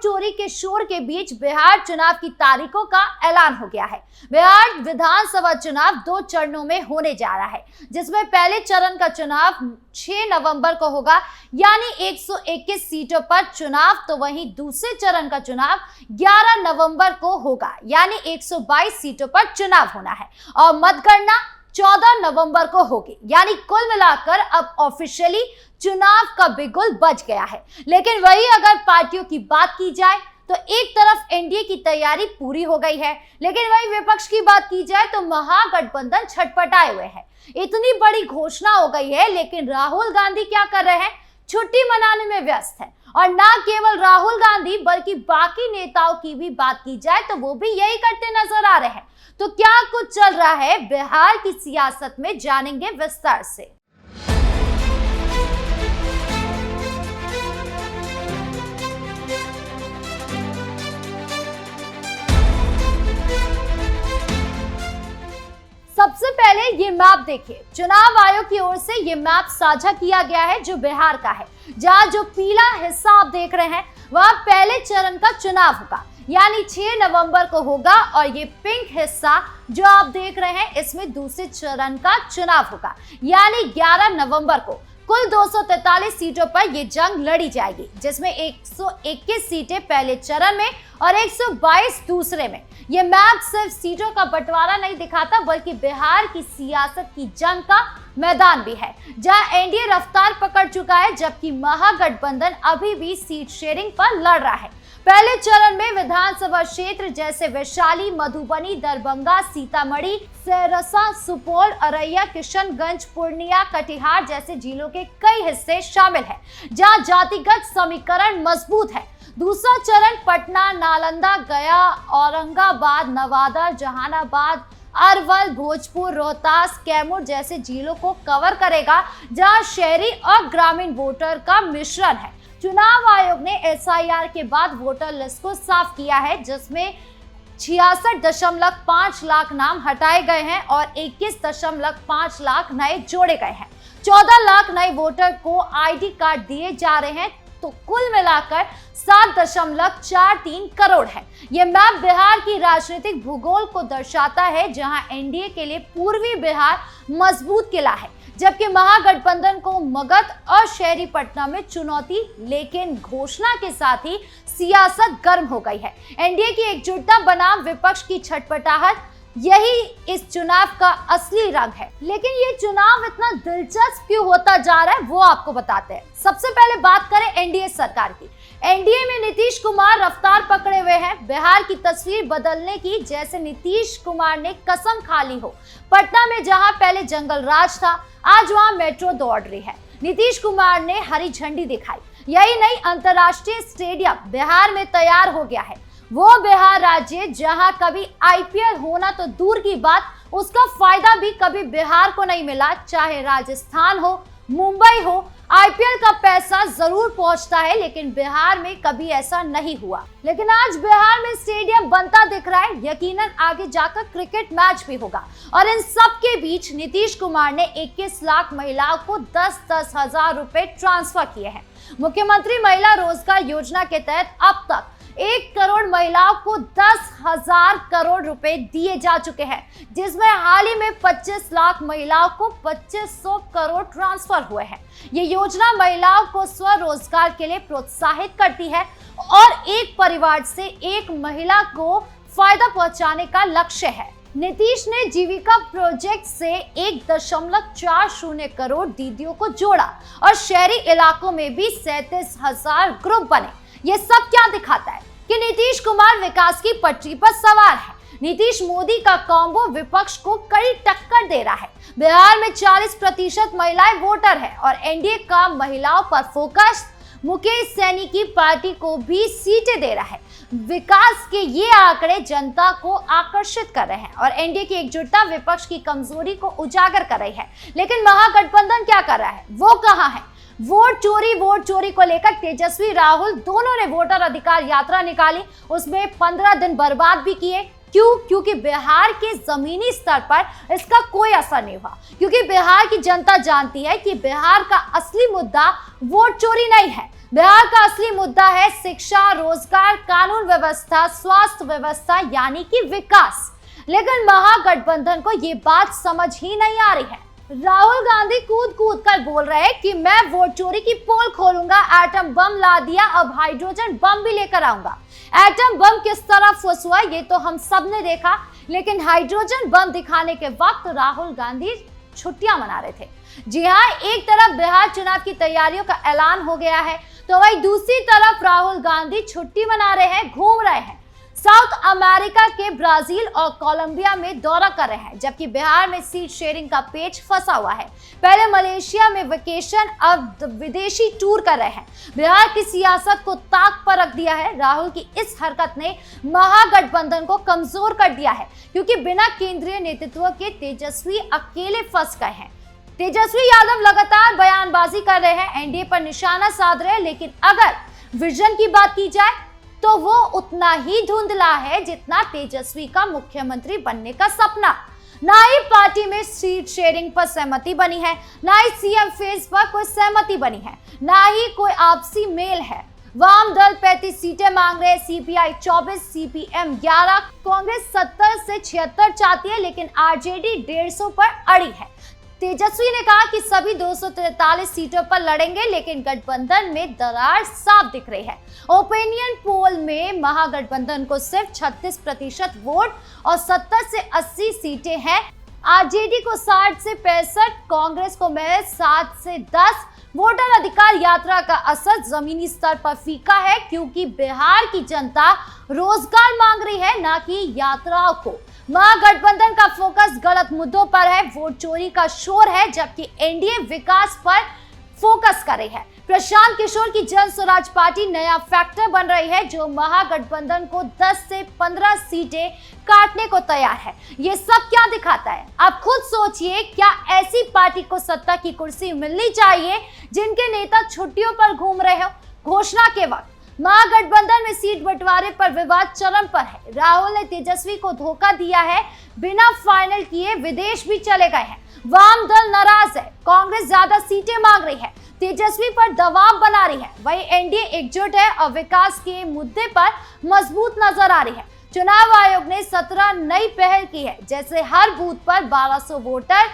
चोरी के शोर के बीच बिहार चुनाव की तारीखों का ऐलान हो गया है। बिहार विधानसभा चुनाव 2 चरणों में होने जा रहा है, जिसमें पहले चरण का चुनाव 6 नवंबर को होगा, यानी 121 सीटों पर चुनाव। तो वहीं दूसरे चरण का चुनाव 11 नवंबर को होगा, यानी 122 सीटों पर चुनाव होना है और मतगणना 14 नवंबर को होगी। यानी कुल मिलाकर अब ऑफिशियली चुनाव का बिगुल बज गया है। लेकिन वही अगर पार्टियों की बात की जाए तो एक तरफ एनडीए की तैयारी पूरी हो गई है, लेकिन वही विपक्ष की बात की जाए तो महागठबंधन छटपटाए हुए है। इतनी बड़ी घोषणा हो गई है, लेकिन राहुल गांधी क्या कर रहे हैं? छुट्टी मनाने में व्यस्त है। और ना केवल राहुल गांधी बल्कि बाकी नेताओं की भी बात की जाए तो वो भी यही करते नजर आ रहे हैं। तो क्या कुछ चल रहा है बिहार की सियासत में, जानेंगे विस्तार से। सबसे पहले ये मैप देखिए। चुनाव आयोग की ओर से ये मैप साझा किया गया है जो बिहार का है। जहां जो पीला हिस्सा आप देख रहे हैं वह पहले चरण का चुनाव होगा, यानी 6 नवंबर को होगा, और ये पिंक हिस्सा जो आप देख रहे हैं इसमें दूसरे चरण का चुनाव होगा, यानी 11 नवंबर को। कुल 243 सीटों पर यह जंग लड़ी जाएगी, जिसमें 121 सीटें पहले चरण में और 122 दूसरे में। यह मैप सिर्फ सीटों का बंटवारा नहीं दिखाता, बल्कि बिहार की सियासत की जंग का मैदान भी है, जहां एनडीए रफ्तार पकड़ चुका है, जबकि महागठबंधन अभी भी सीट शेयरिंग पर लड़ रहा है। पहले चरण में विधानसभा क्षेत्र जैसे वैशाली, मधुबनी, दरभंगा, सीतामढ़ी, सहरसा, सुपौल, औरैया, किशनगंज, पूर्णिया, कटिहार जैसे जिलों के कई हिस्से शामिल हैं, जहां जातिगत समीकरण मजबूत है। दूसरा चरण पटना, नालंदा, गया, औरंगाबाद, नवादा, जहानाबाद, अरवल, भोजपुर, रोहतास, कैमूर जैसे जिलों को कवर करेगा, जहां शहरी और ग्रामीण वोटर का मिश्रण है। चुनाव आयोग ने एसआईआर के बाद वोटर लिस्ट को साफ किया है, जिसमें 66.5 लाख नाम हटाए गए हैं और 21.5 लाख नए जोड़े गए हैं। 14 लाख नए वोटर को आईडी कार्ड दिए जा रहे हैं, तो कुल मिलाकर 7.43 करोड़ है। यह मैप बिहार की राजनीतिक भूगोल को दर्शाता है, जहां एनडीए के लिए पूर्वी बिहार मजबूत किला है, जबकि महागठबंधन को मगध और शहरी पटना में चुनौती। लेकिन घोषणा के साथ ही सियासत गर्म हो गई है। एनडीए की एकजुटता बनाम विपक्ष की छटपटाहट, यही इस चुनाव का असली रंग है। लेकिन ये चुनाव इतना दिलचस्प क्यों होता जा रहा है वो आपको बताते हैं। सबसे पहले बात करें एनडीए सरकार की। एनडीए में नीतीश कुमार रफ्तार पकड़े हुए हैं, बिहार की तस्वीर बदलने की, जैसे नीतीश कुमार ने कसम खा ली हो। पटना में जहां पहले जंगल राज था, आज वहां मेट्रो दौड़ रही है। नीतीश कुमार ने हरी झंडी दिखाई। यही नहीं, अंतर्राष्ट्रीय स्टेडियम बिहार में तैयार हो गया है। वो बिहार राज्य जहां कभी आईपीएल होना तो दूर की बात, उसका फायदा भी कभी बिहार को नहीं मिला। चाहे राजस्थान हो, मुंबई हो, आईपीएल का पैसा जरूर पहुंचता है, लेकिन बिहार में कभी ऐसा नहीं हुआ। लेकिन आज बिहार में स्टेडियम बनता दिख रहा है। यकीनन आगे जाकर क्रिकेट मैच भी होगा। और इन सब के बीच नीतीश कुमार ने 21 लाख महिलाओं को 10-10 हजार रुपए ट्रांसफर किए हैं। मुख्यमंत्री महिला रोजगार योजना के तहत अब तक 1 करोड़ महिलाओं को 10,000 करोड़ रुपए दिए जा चुके हैं, जिसमें हाल ही में 25 लाख महिलाओं को 2500 करोड़ ट्रांसफर हुए हैं। ये योजना महिलाओं को स्वरोजगार के लिए प्रोत्साहित करती है और एक परिवार से एक महिला को फायदा पहुंचाने का लक्ष्य है। नीतीश ने जीविका प्रोजेक्ट से 1.40 करोड़ दीदियों को जोड़ा और शहरी इलाकों में भी 37,000 ग्रुप बने। ये सब क्या दिखाता है कि नीतीश कुमार विकास की पटरी पर सवार है। नीतीश मोदी का कॉम्बो विपक्ष को कड़ी टक्कर दे रहा है। बिहार में 40% महिलाएं वोटर है और एनडीए का महिलाओं पर फोकस मुकेश सैनी की पार्टी को भी सीटें दे रहा है। विकास के ये आंकड़े जनता को आकर्षित कर रहे हैं और एनडीए की एकजुटता विपक्ष की कमजोरी को उजागर कर रही है। लेकिन महागठबंधन क्या कर रहा है? वो कहां है? वोट चोरी को लेकर तेजस्वी राहुल दोनों ने वोटर अधिकार यात्रा निकाली, उसमें 15 दिन बर्बाद भी किए। क्यों? क्योंकि बिहार के जमीनी स्तर पर इसका कोई असर नहीं हुआ, क्योंकि बिहार की जनता जानती है कि बिहार का असली मुद्दा वोट चोरी नहीं है। बिहार का असली मुद्दा है शिक्षा, रोजगार, कानून व्यवस्था, स्वास्थ्य व्यवस्था यानी कि विकास। लेकिन महागठबंधन को ये बात समझ ही नहीं आ रही है। राहुल गांधी कूद कूद कर बोल रहे हैं कि मैं वोट चोरी की पोल खोलूंगा, एटम बम ला दिया, अब हाइड्रोजन बम भी लेकर आऊंगा। एटम बम किस तरह फुस हुआ ये तो हम सब ने देखा, लेकिन हाइड्रोजन बम दिखाने के वक्त राहुल गांधी छुट्टियां मना रहे थे। जी हाँ, एक तरफ बिहार चुनाव की तैयारियों का ऐलान हो गया है, तो वहीं दूसरी तरफ राहुल गांधी छुट्टी मना रहे हैं, घूम रहे हैं। साउथ अमेरिका के ब्राजील और कोलंबिया में दौरा कर रहे हैं, जबकि बिहार में सीट शेयरिंग का पेच फंसा हुआ है। पहले मलेशिया में वेकेशन, अब विदेशी टूर कर रहे हैं। बिहार की सियासत को ताक पर रख दिया है। राहुल की इस हरकत ने महागठबंधन को कमजोर कर दिया है, क्योंकि बिना केंद्रीय नेतृत्व के तेजस्वी अकेले फंस गए हैं। तेजस्वी यादव लगातार बयानबाजी कर रहे हैं, एनडीए पर निशाना साध रहे हैं, लेकिन अगर विजन की बात की जाए तो वो उतना ही धुंधला है जितना तेजस्वी का मुख्यमंत्री बनने का सपना। ना ही पार्टी में सीट शेयरिंग पर सहमति बनी है, ना ही सीएम फेज पर कोई सहमति बनी है, ना ही कोई आपसी मेल है। वाम दल 35 सीटें मांग रहे, सीपीआई 24, सीपीएम 11, कांग्रेस 70 से 76 चाहती है, लेकिन आरजेडी 150 पर अड़ी है। तेजस्वी ने कहा कि सभी 243 सीटों पर लड़ेंगे, लेकिन गठबंधन में दरार साफ दिख रही है। ओपिनियन पोल में महागठबंधन को सिर्फ 36% वोट और 70 से 80 सीटें हैं। आरजेडी को 60 से 65, कांग्रेस को महज 7 से 10। वोटर अधिकार यात्रा का असर जमीनी स्तर पर फीका है, क्योंकि बिहार की जनता रोजगार मांग रही है, ना कि यात्राओं को। महागठबंधन का फोकस गलत मुद्दों पर है, वोट चोरी का शोर है, जबकि एनडीए विकास पर फोकस कर रही है। प्रशांत किशोर की जन स्वराज पार्टी नया फैक्टर बन रही है, जो महागठबंधन को 10 से 15 सीटें काटने को तैयार है। ये सब क्या दिखाता है? आप खुद सोचिए, क्या ऐसी पार्टी को सत्ता की कुर्सी मिलनी चाहिए जिनके नेता छुट्टियों पर घूम रहे हो? घोषणा के वक्त महागठबंधन में सीट बंटवारे पर विवाद चरम पर है। राहुल ने तेजस्वी को धोखा दिया है, बिना फाइनल किए विदेश भी चले गए हैं। वाम दल नाराज है, कांग्रेस ज्यादा सीटें मांग रही है, तेजस्वी पर दबाव बना रही है। वहीं एनडीए एकजुट है और विकास के मुद्दे पर मजबूत नजर आ रही है। चुनाव आयोग ने 17 नई पहल की है, जैसे हर बूथ पर 1200 वोटर,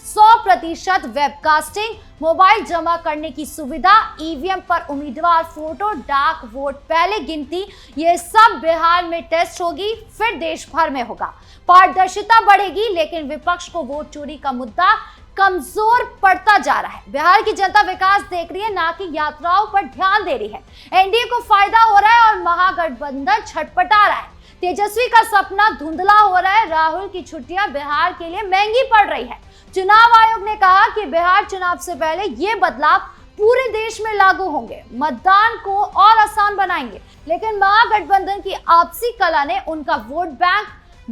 100% वेबकास्टिंग, मोबाइल जमा करने की सुविधा, ईवीएम पर उम्मीदवार फोटो, डाक वोट पहले गिनती। ये सब बिहार में टेस्ट होगी, फिर देश भर में होगा। पारदर्शिता बढ़ेगी, लेकिन विपक्ष को वोट चोरी का मुद्दा कमजोर पड़ता जा रहा है। बिहार की जनता विकास देख रही है, ना कि यात्राओं पर ध्यान दे रही है। एनडीए को फायदा हो रहा है और महागठबंधन छटपटा रहा है। तेजस्वी का सपना धुंधला हो रहा है। राहुल की छुट्टियां बिहार के लिए महंगी पड़ रही है। चुनाव आयोग ने कहा कि बिहार चुनाव से पहले ये बदलाव पूरे देश में लागू होंगे, मतदान को और आसान बनाएंगे। लेकिन महागठबंधन की आपसी कला ने उनका वोट बैंक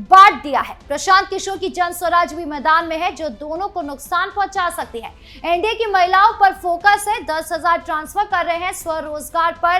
बांट दिया है। प्रशांत किशोर की जन स्वराज भी मैदान में है, जो दोनों को नुकसान पहुंचा सकती है। एनडीए की महिलाओं पर फोकस है, 10,000 ट्रांसफर कर रहे हैं, स्वरोजगार पर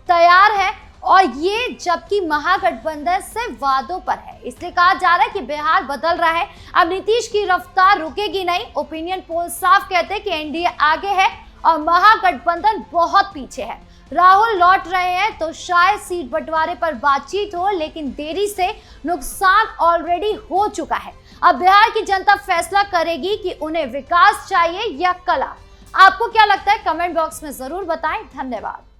तैयार है, और ये जबकि महागठबंधन से वादों पर है। इसलिए कहा जा रहा है कि बिहार बदल रहा है, अब नीतीश की रफ्तार रुकेगी नहीं। ओपिनियन पोल साफ कहते हैं कि एनडीए आगे है और महागठबंधन बहुत पीछे है। राहुल लौट रहे हैं तो शायद सीट बंटवारे पर बातचीत हो, लेकिन देरी से नुकसान ऑलरेडी हो चुका है। अब बिहार की जनता फैसला करेगी कि उन्हें विकास चाहिए या कला। आपको क्या लगता है? कमेंट बॉक्स में जरूर बताएं। धन्यवाद।